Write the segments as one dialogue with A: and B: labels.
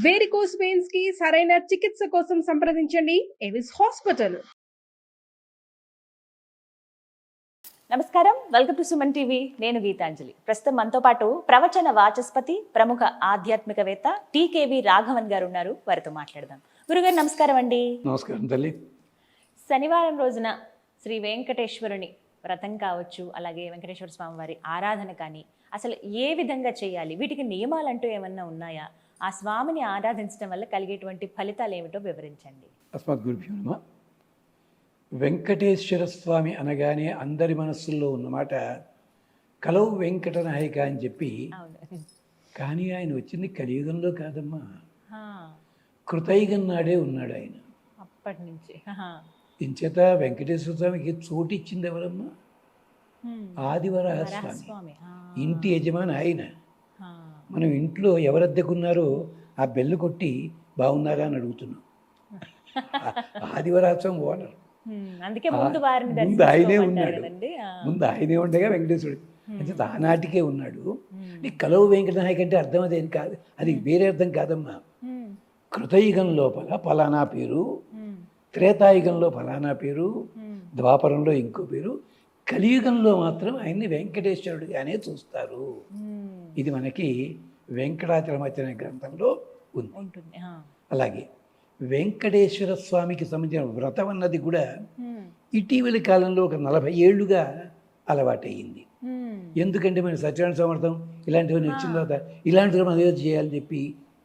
A: Varicose veins కి సరైన చికిత్స కోసం సంప్రదించండి ఎవిస్ హాస్పిటల్.
B: నమస్కారం, వెల్కమ్ టు సుమన్ టీవీ. నేను గీతాంజలి. ప్రస్తుతం మనతో పాటు ప్రవచన వాచస్పతి, ప్రముఖ ఆధ్యాత్మికవేత్త టీకేవి రాఘవన్ గారు ఉన్నారు. వారితో మాట్లాడదాం. గురుగారు నమస్కారం అండి.
C: నమస్కారం తల్లి.
B: శనివారం రోజున శ్రీ వెంకటేశ్వరుని వ్రతం కావచ్చు, అలాగే వెంకటేశ్వర స్వామి వారి ఆరాధన కానీ అసలు ఏ విధంగా చేయాలి, వీటికి నియమాలంటూ ఏమన్నా ఉన్నాయా, ఆ స్వామిని ఆరాధించడం వల్ల కలిగేటువంటి ఫలితాలు ఏమిటో వివరించండి.
C: అస్మద్ గురుభ్యో నమః. వెంకటేశ్వర స్వామి అనగానే అందరి మనస్సుల్లో ఉన్నమాట కలవు వెంకటనాయక అని చెప్పి. కానీ ఆయన వచ్చింది కలియుగంలో కాదమ్మా, కృతయుగం నాడే ఉన్నాడు ఆయన.
B: అప్పటి నుంచి
C: ఇంచేత వెంకటేశ్వర స్వామికి చోటు ఇచ్చింది ఎవరమ్మా? ఆదివరాహ స్వామి, ఇంటి యజమాని ఆయన. మనం ఇంట్లో ఎవరద్దెకున్నారో ఆ బెల్లు కొట్టి బాగున్నారా అని అడుగుతున్నాం. ఆదివరాహ స్వామి ఓనర్. ముందు ఆయనే ఉన్నాడు, ముందు ఆయనే ఉండగా వెంకటేశ్వరుడు అంటే ఆనాటికే ఉన్నాడు. కలవు వెంకటనాయక అంటే అర్థం అదేం కాదు, అది వేరే అర్థం కాదమ్మా. కృతయుగం లోపల ఫలానా పేరు, త్రేతాయుగంలో ఫలానా పేరు, ద్వాపరంలో ఇంకో పేరు, కలియుగంలో మాత్రం ఆయన్ని వెంకటేశ్వరుడిగానే చూస్తారు. ఇది మనకి వెంకటాచలమచన గ్రంథంలో ఉంది. అలాగే వెంకటేశ్వర స్వామికి సంబంధించిన వ్రతం అన్నది కూడా ఇటీవలి కాలంలో ఒక 40 ఏళ్లుగా అలవాటయ్యింది. ఎందుకంటే మన సత్యనారాయణ సమర్థం ఇలాంటివన్నీ వచ్చిన తర్వాత ఇలాంటివి మనం ఏదో చేయాలని చెప్పి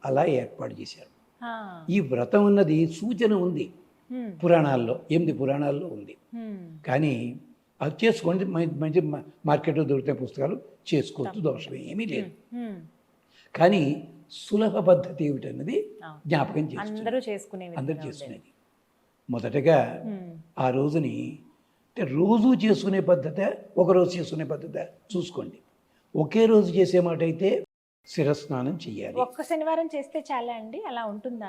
C: అలా ఏర్పాటు చేశారు. ఈ వ్రతం అన్నది సూచన ఉంది పురాణాల్లో, 8 పురాణాల్లో ఉంది. కానీ అది చేసుకోండి, మంచి మార్కెట్లో దొరుకుతాయి పుస్తకాలు, చేసుకోవచ్చు, దోషం ఏమీ లేదు. కానీ సులభ పద్ధతి ఏమిటన్నది జ్ఞాపకం అందరూ చేసుకునేది. మొదటగా ఆ రోజుని అంటే రోజు చేసుకునే పద్ధతి, ఒకరోజు చేసుకునే పద్ధతి చూసుకోండి. ఒకే రోజు చేసే మాట అయితే శిరస్నానం చెయ్యాలి.
B: ఒక్క శనివారం చేస్తే చాలా అండి, అలా ఉంటుందా?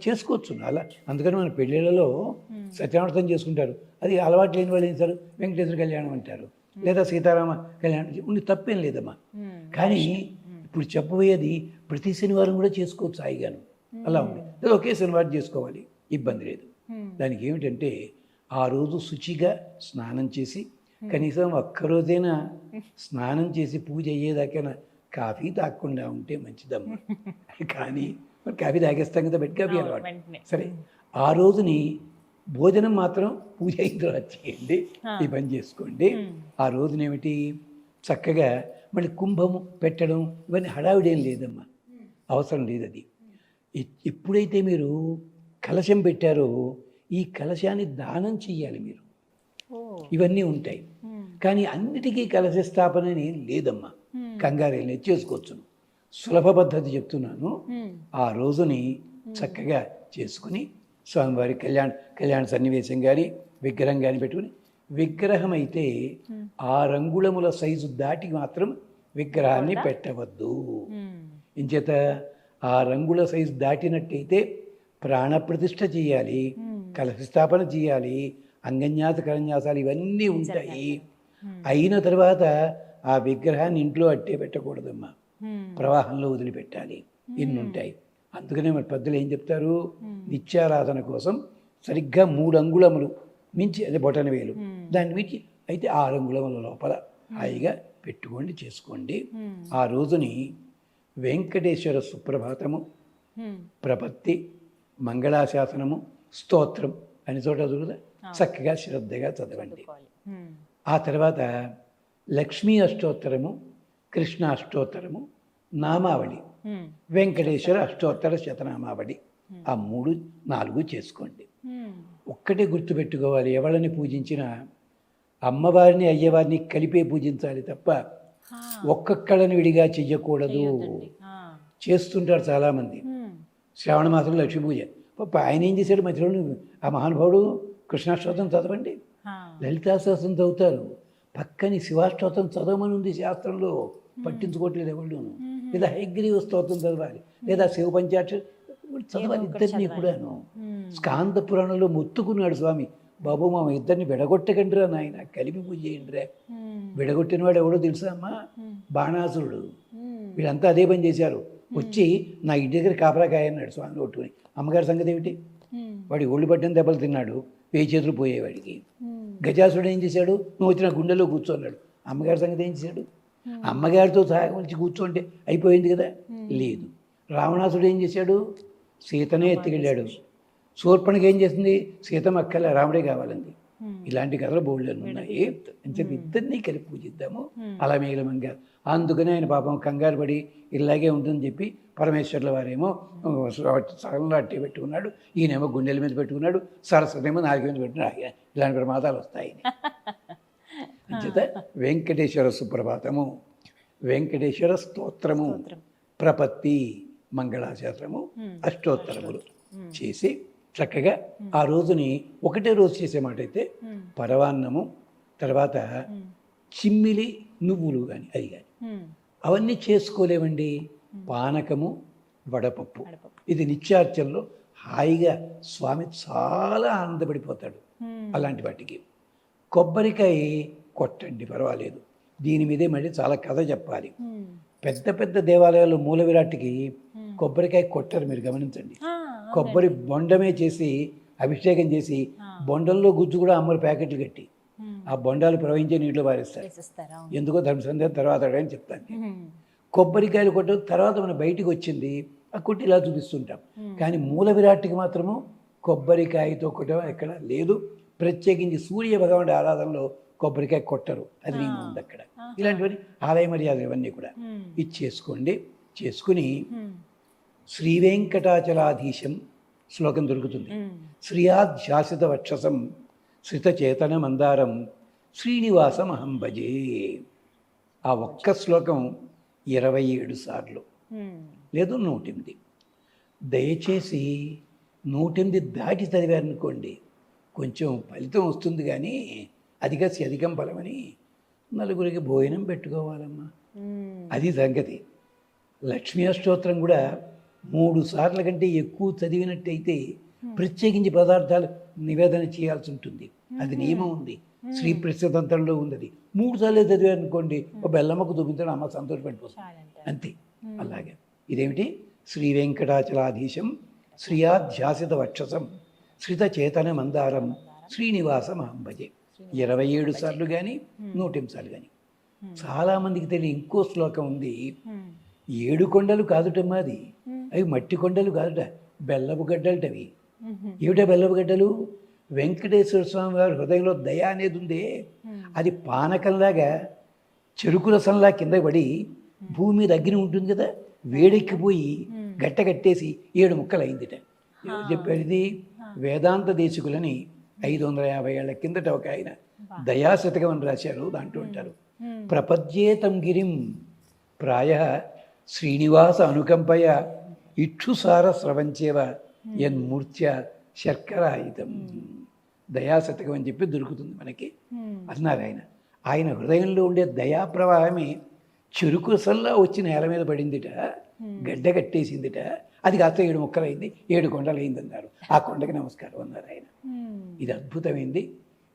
C: చేసుకోవచ్చు అలా. అందుకని మన పెళ్ళిళ్ళలో సత్యనారాయణ చేసుకుంటారు. అది అలవాటు లేని వాళ్ళు ఏం చేస్తారు, వెంకటేశ్వర కళ్యాణం అంటారు, లేదా సీతారామ కళ్యాణం ఉండి తప్పేం లేదమ్మా. కానీ ఇప్పుడు చెప్పబోయేది ప్రతి శనివారం కూడా చేసుకోవచ్చు హాయిగాను, అలా ఉంది. లేదా ఒకే శనివారం చేసుకోవాలి, ఇబ్బంది లేదు. దానికి ఏమిటంటే ఆ రోజు శుచిగా స్నానం చేసి, కనీసం ఒక్కరోజైనా స్నానం చేసి పూజ అయ్యేదాకైనా కాఫీ తాగకుండా ఉంటే మంచిదమ్మా. కానీ మరి కాఫీ తాగేస్తాం కదా, బెడ్ కాఫీ అలవాటు. సరే, ఆ రోజుని భోజనం మాత్రం పూజ అయిన తర్వాత చేయండి, ఈ పని చేసుకోండి. ఆ రోజునేమిటి చక్కగా మళ్ళీ కుంభము పెట్టడం ఇవన్నీ హడావిడేం లేదమ్మా, అవసరం లేదు. అది ఎప్పుడైతే మీరు కలశం పెట్టారో ఈ కలశాన్ని దానం చెయ్యాలి మీరు. ఇవన్నీ ఉంటాయి, కానీ అన్నిటికీ కలశ స్థాపన ఏం లేదమ్మా, కంగారు లేదు, చేసుకోవచ్చు. సులభ పద్ధతి చెప్తున్నాను. ఆ రోజుని చక్కగా చేసుకుని స్వామివారి కళ్యాణ సన్నివేశం కానీ విగ్రహం కానీ పెట్టుకుని, విగ్రహం అయితే 6 అంగుళముల సైజు దాటి మాత్రం విగ్రహాన్ని పెట్టవద్దు. ఇంచేత 6 అంగుళ సైజు దాటినట్టయితే ప్రాణప్రతిష్ఠ చేయాలి, కలశ స్థాపన చేయాలి, అంగన్యాస కరన్యాసాలు ఇవన్నీ ఉంటాయి. అయిన తర్వాత ఆ విగ్రహాన్ని ఇంట్లో అట్టే పెట్టకూడదమ్మా, ప్రవాహంలో వదిలిపెట్టాలి. ఇన్ని ఉంటాయి. అందుకనే మరి పెద్దలు ఏం చెప్తారు, నిత్యారాధన కోసం సరిగ్గా 3 అంగుళములు మించి, అదే బొటన వేలు, దాన్ని మించి అయితే 6 అంగుళముల లోపల హాయిగా పెట్టుకోండి, చేసుకోండి. ఆ రోజుని వెంకటేశ్వర సుప్రభాతము, ప్రపత్తి, మంగళాశాసనము, స్తోత్రం అని చోట దొరుకుతా చక్కగా శ్రద్ధగా చదవండి. ఆ తర్వాత లక్ష్మీ అష్టోత్తరము, కృష్ణ అష్టోత్తరము, నామావళి, వెంకటేశ్వర అష్టోత్తర శతనామావళి, ఆ 3, 4 చేసుకోండి. ఒక్కటే గుర్తుపెట్టుకోవాలి, ఎవరిని పూజించినా అమ్మవారిని అయ్యవారిని కలిపే పూజించాలి తప్ప ఒక్కొక్కళ్ళని విడిగా చెయ్యకూడదు. చేస్తుంటారు చాలామంది. శ్రావణ మాసంలో లక్ష్మీ పూజ, ఆయన ఏం చేశాడు మధ్యలో, ఆ మహానుభావుడు కృష్ణాష్టోత్రం చదవండి, లలితాశాస్త్రం చదువుతారు, పక్కని శివాష్టోత్రం చదవమని ఉంది శాస్త్రంలో, పట్టించుకోవట్లేదు ఎవరు. లేదా హయగ్రీవ స్తోత్రం చదవాలి, లేదా శివ పంచాక్షరి చదవాలి, ఇద్దరిని కూడాను. స్కాంద పురాణంలో మొత్తుకున్నాడు స్వామి, బాబు మా ఇద్దరిని విడగొట్టకండి రా నాయన, కలిపి పూజ చేయండి రా. విడగొట్టిన వాడు ఎవడో తెలుసా అమ్మా? బాణాసురుడు. వీళ్ళంతా అదే పని చేశారు. వచ్చి నా ఇంటి దగ్గర కాపలాకాయ అన్నాడు స్వామిని కొట్టుకుని. అమ్మగారి సంగతి ఏమిటి? వాడి ఒళ్ళు పట్టిన దెబ్బలు తిన్నాడు, 1000 చేతులు పోయేవాడికి. గజాసుడు ఏం చేశాడు? నువ్వు వచ్చి నా గుండెలో కూర్చోన్నాడు. అమ్మగారి సంగతి ఏం చేశాడు? అమ్మగారితో సహకరించి కూర్చోంటే అయిపోయింది కదా. లేదు. రావణాసుడు ఏం చేశాడు? సీతనే ఎత్తుకెళ్ళాడు. శూర్పణకి ఏం చేసింది? సీతమ్మ అక్కల రాముడే కావాలంది. ఇలాంటి కథలు బోల్డెన్ ఉన్నాయి. అని చెప్పి ఇద్దరినీ కలిపి పూజిద్దాము అలా మేఘలమంగా. అందుకనే ఆయన పాపం కంగారు పడి ఇలాగే ఉంటుందని చెప్పి పరమేశ్వర్ల వారేమో సగంలో అట్టి పెట్టుకున్నాడు, ఈయనేమో గుండెల మీద పెట్టుకున్నాడు, సరస్వతేమో నాలుగు మీద పెట్టుకున్నాడు. ఇలాంటి ప్రమాదాలు వస్తాయి. అంచేత వెంకటేశ్వర సుప్రభాతము, వెంకటేశ్వర స్తోత్రము, ప్రపత్తి, మంగళాశాస్త్రము, అష్టోత్తరములు చేసి చక్కగా ఆ రోజుని ఒకటే రోజు చేసే మాట అయితే పరవాన్నము, తర్వాత చిమ్మిలి నువ్వులు కానీ అది కానీ అవన్నీ చేసుకోలేమండి. పానకము, వడపప్పు, ఇది నిత్యార్చనలో హాయిగా స్వామి చాలా ఆనందపడిపోతాడు. అలాంటి వాటికి కొబ్బరికాయ కొట్టండి, పర్వాలేదు. దీని మీదే మళ్ళీ చాలా కథ చెప్పాలి. పెద్ద పెద్ద దేవాలయాల్లో మూల విరాట్కి కొబ్బరికాయ కొట్టరు, మీరు గమనించండి. కొబ్బరి బొండమే చేసి అభిషేకం చేసి బొండల్లో గుజ్జు కూడా అమ్మరు ప్యాకెట్లు కట్టి ఆ బొండాలు ప్రవహించే నీటిలో పారేస్తారు. ఎందుకో ధర్మ సందేహం తర్వాత అని చెప్తాను. కొబ్బరికాయలు కొట్టిన తర్వాత మన బయటికి వచ్చింది ఆ కొట్టి ఇలా చూపిస్తుంటాం. కానీ మూల విరాట్కి మాత్రము కొబ్బరికాయతో కొట్టడం ఎక్కడ లేదు. ప్రత్యేకించి సూర్య భగవానుడి ఆరాధనలో కొబ్బరికాయ కొట్టరు, అది నేను ఉంది అక్కడ. ఇలాంటివన్నీ ఆలయ మర్యాదలు ఇవన్నీ కూడా ఇది చేసుకోండి. చేసుకుని శ్రీ వెంకటాచలాధీశం శ్లోకం దొరుకుతుంది. శ్రియాధ్యాసిత వక్షసం శ్రితచేతన మందారం శ్రీనివాసం అహం భజే. ఆ ఒక్క శ్లోకం 27 సార్లు, లేదు 108. దయచేసి 108 దాటి చదివారనుకోండి కొంచెం ఫలితం వస్తుంది, కానీ అధికం ఫలమని నలుగురికి భోజనం పెట్టుకోవాలమ్మా, అది సంగతి. లక్ష్మీ అష్టోత్తరం కూడా 3 సార్ల కంటే ఎక్కువ చదివినట్టయితే ప్రత్యేకించి పదార్థాలు నివేదన చేయాల్సి ఉంటుంది, అది నియమం ఉంది. శ్రీ ప్రసిద్ధంతంలో ఉంది. అది 3 సార్లే చదివారనుకోండి ఒక బెల్లమ్మకు చూపించడం అమ్మ సంతోషపడిపోతుంది, అంతే. అలాగే ఇదేమిటి? శ్రీ వెంకటాచలాధీశం శ్రియాధ్యాసిత వక్షసం శ్రిత చేతన మందారం శ్రీనివాసం అహం భజే. 27 సార్లు కానీ 108 సార్లు కానీ. చాలామందికి తెలియ ఇంకో శ్లోకం ఉంది. 7 కొండలు కాదుటమ్మా, అది అవి మట్టి కొండలు కాదుట, బెల్లపు గడ్డలటవి. ఏమిటా బెల్లపు గడ్డలు? వెంకటేశ్వర స్వామి వారి హృదయంలో దయ అనేది ఉందే, అది పానకంలాగా చెరుకు రసంలా కింద పడి భూమి మీద అగ్ని ఉంటుంది కదా, వేడెక్కిపోయి గట్ట కట్టేసి 7 ముక్కలు అయిందిట. ఎవరు చెప్పారు ఇది? వేదాంత దేశికులని 550 ఏళ్ల కిందట ఒక ఆయన దయాశతకం అని రాశారు. దాంట్లో ఉంటారు, ప్రపద్యేతం గిరిం ప్రాయ శ్రీనివాస అనుకంపయ ఇక్షుసార స్రవంచేవ యన్మూర్త్య శర్కరాయుధం. దయాశతకం అని చెప్పి దొరుకుతుంది మనకి అన్నారు ఆయన. ఆయన హృదయంలో ఉండే దయా ప్రవాహమే చెరుకు రసంలా వచ్చి నేల మీద పడిందిట, గడ్డ కట్టేసిందిట. అది కాస్త 7 ముక్కలు అయింది, 7 కొండలు అయింది అన్నారు. ఆ కొండకి నమస్కారం అన్నారు ఆయన. ఇది అద్భుతమైంది.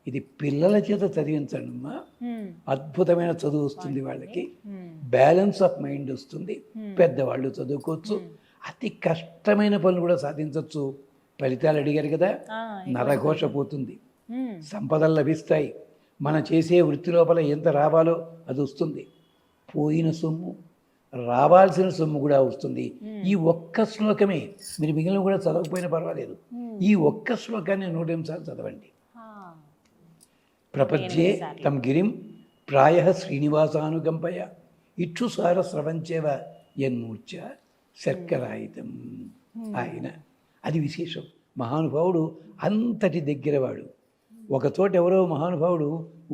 C: ఇది పిల్లల చేత చదివించండమ్మా, అద్భుతమైన చదువు వస్తుంది వాళ్ళకి, బ్యాలెన్స్ ఆఫ్ మైండ్ వస్తుంది. పెద్దవాళ్ళు చదువుకోవచ్చు, అతి కష్టమైన పనులు కూడా సాధించవచ్చు. ఫలితాలు అడిగారు కదా, నరఘోష పోతుంది, సంపదలు లభిస్తాయి, మనం చేసే వృత్తి లోపల ఎంత రావాలో అది వస్తుంది, పోయిన సొమ్ము రావాల్సిన సొమ్ము కూడా వస్తుంది. ఈ ఒక్క శ్లోకమే, మీరు మిగిలిన కూడా చదవకపోయినా పర్వాలేదు, ఈ ఒక్క శ్లోకాన్ని 108 సార్లు చదవండి. ప్రపంచే తం గిరిం ప్రాయ శ్రీనివాసానుకంపయ ఇక్షుసార స్రవంచేవ యన్మూర్ఛ శర్కరాయుధం. ఆయన అది విశేషం. మహానుభావుడు అంతటి దగ్గరవాడు. ఒకచోట ఎవరో మహానుభావుడు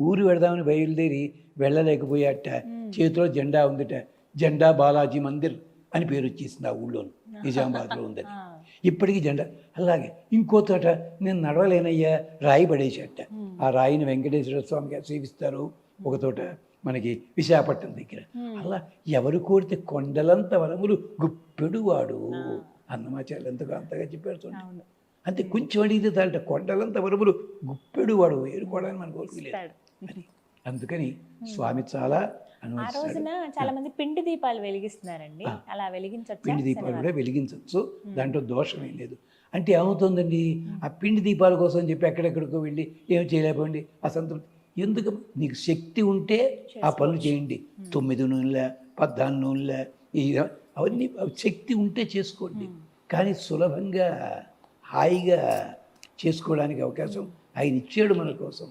C: ఊరు వెడదామని బయలుదేరి వెళ్ళలేకపోయాట. చేతిలో జెండా ఉందిట, జెండా బాలాజీ మందిర్ అని పేరు వచ్చేసింది ఆ ఊళ్ళోను, నిజామాబాద్లో ఉందని. ఇప్పటికీ జెండా. అలాగే ఇంకో చోట నేను నడవలేనయ్యా, రాయి పడేసేట. ఆ రాయిని వెంకటేశ్వర స్వామి గారు సేవిస్తారు ఒక చోట మనకి విశాఖపట్నం దగ్గర. అలా ఎవరు కోరితే కొండలంత వరములు గుప్పెడు వాడు అన్నమాచార్యులు ఎంతగా అంతగా చెప్పారు చూడండి. అంతే, కొంచెం అడిగితే తాలట కొండలంత వరములు గుప్పెడు వాడు ఏరుకోవడానికి మనకు కోరికలేదు అని. అందుకని స్వామి చాలా
B: ఆ రోజున చాలా మంది పిండి దీపాలు వెలిగిస్తున్నారండి. అలా వెలిగించొచ్చా?
C: పిండి దీపాలు కూడా వెలిగించవచ్చు, దాంట్లో దోషమే లేదు. అంటే ఏమవుతుందండి, ఆ పిండి దీపాల కోసం చెప్పి ఎక్కడెక్కడికో వెళ్ళి ఏం చేయలేకపోండి అసంతృప్తి ఎందుకు. నీకు శక్తి ఉంటే ఆ పనులు చేయండి. 9 నూనెల 14 నూనెల అవన్నీ శక్తి ఉంటే చేసుకోండి. కానీ సులభంగా హాయిగా చేసుకోవడానికి అవకాశం ఆయన ఇచ్చాడు మన కోసం.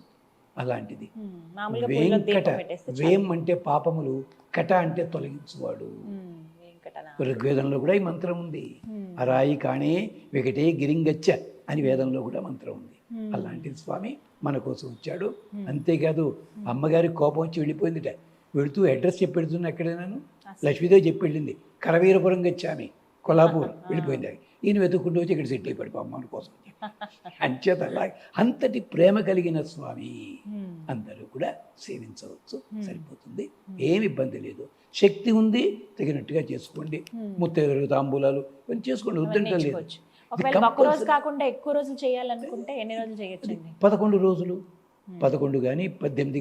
C: అలాంటిది
B: మామూలుగా పొయ్యిలో
C: వెంకట,
B: దీపం పెట్టేస్తే
C: వేం అంటే పాపములు, కట అంటే తొలగించువాడు.
B: వెంకటనా.
C: ఋగ్వేదంలో కూడా ఈ మంత్రం ఉంది. అరాయి కాణే వెకటే గిరింగచ్చ అని వేదంలో కూడా మంత్రం ఉంది. అలాంటిది స్వామి మన కోసం వచ్చాడు. అంతేకాదు అమ్మగారి కోపం వచ్చి వెళ్ళిపోయిందిట. వెళుతూ అడ్రస్ చెప్పి వెళుతున్నా ఎక్కడైనాను లక్ష్మీదేవి చెప్పి వెళ్ళింది, కరవీరపురం గచ్చామి కొల్లాపూర్ వెళ్ళిపోయింది. ఈయన వెతుక్కుంటూ వచ్చి ఇక్కడ సెటిల్ అయిపోయి అమ్మని కోసం అంచేత అలా అంతటి ప్రేమ కలిగిన స్వామి అందరూ కూడా సేవించవచ్చు, సరిపోతుంది, ఏమి ఇబ్బంది లేదు. శక్తి ఉంది, తగినట్టుగా చేసుకోండి. ముత్తైదులు తాంబూలాలు ఇవన్నీ చేసుకోండి, వద్దంటే లేదు.
B: ఒకవేళ ఒక్క రోజు కాకుండా ఎక్కువ రోజులు చేయాలనుకుంటే ఎన్ని రోజులు చేయొచ్చండి?
C: 11 రోజులు, 11 కానీ 18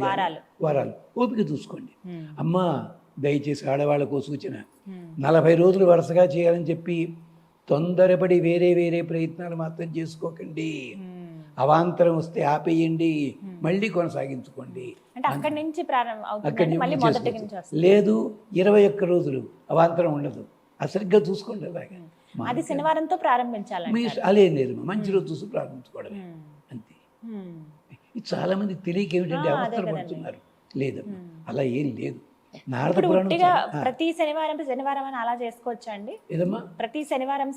C: వారాలు ఓపిక చూసుకోండి. అమ్మ దయచేసి ఆడవాళ్ళకు సూచన, 40 రోజులు వరుసగా చేయాలని చెప్పి తొందరపడి వేరే వేరే ప్రయత్నాలు మాత్రం చేసుకోకండి. అవాంతరం వస్తే ఆపేయండి, మళ్ళీ కొనసాగించుకోండి.
B: అక్కడి నుంచి
C: లేదు 21 రోజులు అవాంతరం ఉండదు, అసరిగ్గా చూసుకోండి. అలాగే
B: అది శనివారంతో ప్రారంభించాలి.
C: అలేం లేదు, మంచి రోజు చూసి ప్రారంభించుకోవడమే అంతే. ఇది చాలా మంది తెలియక ఏమిటంటే అవసరం పడుతున్నారు. లేదమ్మా, అలా ఏం లేదు. నారద పురాణం
B: ప్రతి శనివారం అని అలా చేసుకోవచ్చా అండి?
C: ఏదమ్మా
B: ప్రతి శనివారం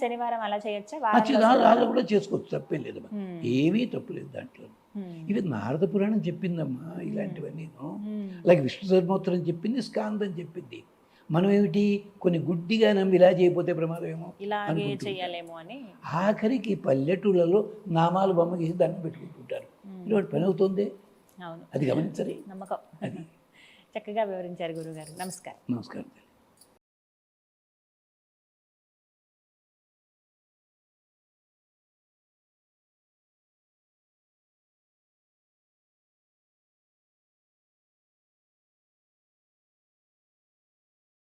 B: అలా చేయొచ్చా?
C: అలా కూడా చేసుకోవచ్చు, తప్పేం లేదమ్మా, ఏమీ తప్పు లేదు దాంట్లో. ఇది నారద పురాణం చెప్పిందమ్మా ఇలాంటివన్నీ. అలాగే విష్ణు ధర్మోత్తరం చెప్పింది, స్కాందం చెప్పింది. మనం ఏమిటి కొన్ని గుడ్డిగా నమ్మి ఇలా చేయకపోతే ప్రమాదం ఏమో
B: ఇలాగే చేయాలేమో అని
C: ఆఖరికి పల్లెటూళ్ళలో నామాలు బొమ్మ గీసి దండం పెట్టుకుంటుంటారు. ఇలా పని అవుతుంది, అది గమనించాలి.
B: నమ్మకం.
C: అది
B: చక్కగా వివరించారు గురుగారు. నమస్కారం.
C: నమస్కారం.